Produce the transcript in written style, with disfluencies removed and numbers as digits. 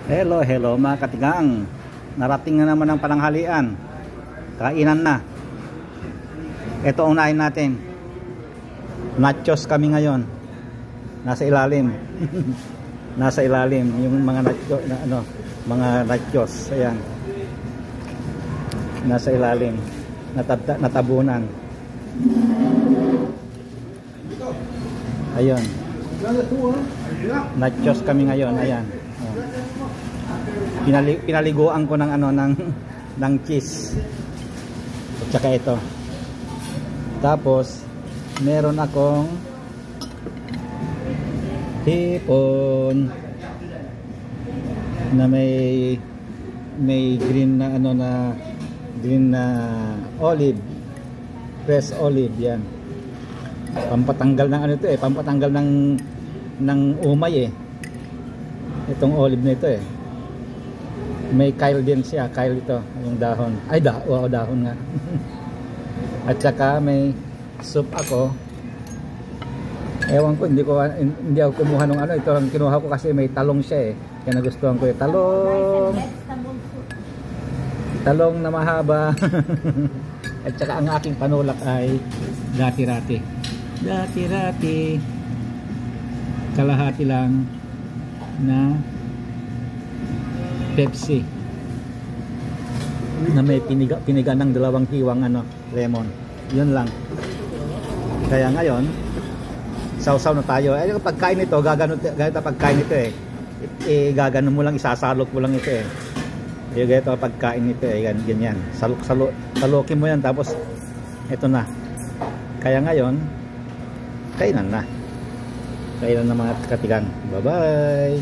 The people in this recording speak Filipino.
Hello, hello mga katigang. Narating na naman ang pananghalian. Kainan na. Ito ang unahin natin. Nachos kami ngayon. Nasa ilalim. Nasa ilalim yung mga nachos, mga nachos. Ayan. Nasa ilalim. Natabunan. Ayun. Nachos kami ngayon. Ayan. Pinaliguan ko ng ng cheese at saka ito. Tapos meron akong hipon na may green na green na olive, fresh olive yan. Pampatanggal ng ito pampatanggal ng umay itong olive na ito May kyle din siya, kyle ito, yung dahon. Ay, dahon nga. At saka may soup ako. Ewan ko, hindi ako kumuha ng ito ang kinuha ko kasi may talong siya Kaya nagustuhan ko talong. Talong na mahaba. At saka ang aking panulak ay dati-rati. Dati-rati. Kalahati lang na Pepsi na may piniga ng 2 tiwang lemon. Yun lang. Kaya ngayon sausaw na tayo. Yung pagkain nito, ganito pagkain nito gaganon mo lang, isasalok mo lang ito Yung ganito pagkain nito ganyan. Salukin mo yan tapos ito na. Kaya ngayon kainan na mga katigang. Bye bye.